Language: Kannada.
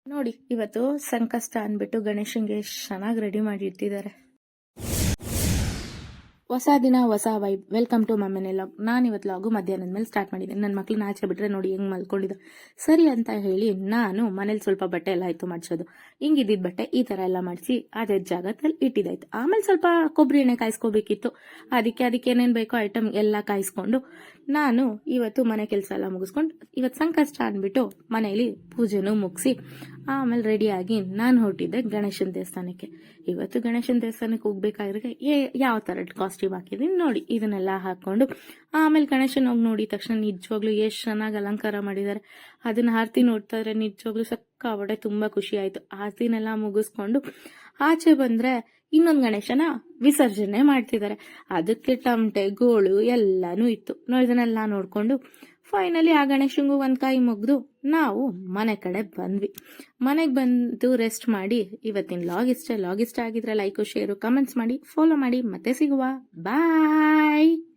ನೋಡಿ, ಇವತ್ತು ಸಂಕಷ್ಟ ಅಂದ್ಬಿಟ್ಟು ಗಣೇಶನ್ಗೆ ಚೆನ್ನಾಗಿ ರೆಡಿ ಮಾಡಿ ಇಟ್ಟಿದ್ದಾರೆ. ಹೊಸ ದಿನ ಹೊಸ ವೈಬ್. ವೆಲ್ಕಮ್ ಟು ಮಮ್ಮನೆ ಲಾಗ್. ನಾನು ಇವತ್ತು ಲಾಗು ಮಧ್ಯಾಹ್ನದ ಮೇಲೆ ಸ್ಟಾರ್ಟ್ ಮಾಡಿದ್ದೀನಿ. ನನ್ನ ಮಕ್ಳನ್ನ ಆಚೆ ಬಿಟ್ರೆ ನೋಡಿ ಹೆಂಗ್ ಮಲ್ಕೊಂಡಿದ್ದ. ಸರಿ ಅಂತ ಹೇಳಿ ನಾನು ಮನೇಲಿ ಸ್ವಲ್ಪ ಬಟ್ಟೆ ಎಲ್ಲ ಆಯ್ತು ಮಾಡಿಸೋದು. ಹಿಂಗಿದ್ದಿದ್ ಬಟ್ಟೆ ಈ ತರ ಎಲ್ಲ ಮಾಡಿಸಿ ಅದೇ ಜಾಗದಲ್ಲಿ ಇಟ್ಟಿದ್ದಾಯ್ತು. ಆಮೇಲೆ ಸ್ವಲ್ಪ ಕೊಬ್ಬರಿ ಎಣ್ಣೆ ಕಾಯಿಸ್ಕೋಬೇಕಿತ್ತು. ಅದಕ್ಕೆ ಏನೇನ್ ಬೇಕೋ ಐಟಮ್ ಎಲ್ಲ ಕಾಯಿಸ್ಕೊಂಡು ನಾನು ಇವತ್ತು ಮನೆ ಕೆಲಸ ಎಲ್ಲ ಮುಗಿಸ್ಕೊಂಡು ಇವತ್ತು ಸಂಕಷ್ಟ ಅಂದ್ಬಿಟ್ಟು ಮನೆಯಲ್ಲಿ ಪೂಜೆನೂ ಮುಗಿಸಿ ಆಮೇಲೆ ರೆಡಿಯಾಗಿ ನಾನು ಹೊರಟಿದ್ದೆ ಗಣೇಶನ ದೇವಸ್ಥಾನಕ್ಕೆ. ಇವತ್ತು ಗಣೇಶನ ದೇವಸ್ಥಾನಕ್ಕೆ ಹೋಗ್ಬೇಕಾದ್ರೆ ಯಾವ ತರ ಕಾಸ್ಟ್ಯೂಮ್ ಹಾಕಿದೀನಿ ನೋಡಿ. ಇದನ್ನೆಲ್ಲ ಹಾಕೊಂಡು ಆಮೇಲೆ ಗಣೇಶನ್ ಹೋಗಿ ನೋಡಿದ ತಕ್ಷಣ ನಿಜವಾಗ್ಲೂ ಎಷ್ಟು ಚೆನ್ನಾಗಿ ಅಲಂಕಾರ ಮಾಡಿದ್ದಾರೆ. ಅದನ್ನ ಆರತಿ ನೋಡ್ತಾ ಇದ್ರೆ ನಿಜವಾಗ್ಲೂ ಸಕ್ಕಾಬಡೆ ತುಂಬಾ ಖುಷಿ ಆಯ್ತು. ಆರತಿನೆಲ್ಲ ಮುಗಿಸ್ಕೊಂಡು ಆಚೆ ಬಂದ್ರೆ ಇನ್ನೊಂದು ಗಣೇಶನ ವಿಸರ್ಜನೆ ಮಾಡ್ತಿದ್ದಾರೆ. ಅದಕ್ಕೆ ಟಮಟೆ ಗೋಳು ಎಲ್ಲಾನು ಇತ್ತು. ಇದನ್ನೆಲ್ಲ ನೋಡ್ಕೊಂಡು ಫೈನಲಿ ಆ ಗಣೇಶಂಗೂ ಒಂದ್ ಕಾಯಿ ಮುಗ್ದು ನಾವು ಮನೆ ಕಡೆ ಬಂದ್ವಿ. ಮನೆಗೆ ಬಂದು ರೆಸ್ಟ್ ಮಾಡಿ ಇವತ್ತಿನ ಲಾಗ್ ಇಷ್ಟ ಆಗಿದ್ರೆ ಲೈಕ್ ಶೇರು ಕಮೆಂಟ್ಸ್ ಮಾಡಿ ಫಾಲೋ ಮಾಡಿ. ಮತ್ತೆ ಸಿಗುವ. ಬಾಯ್.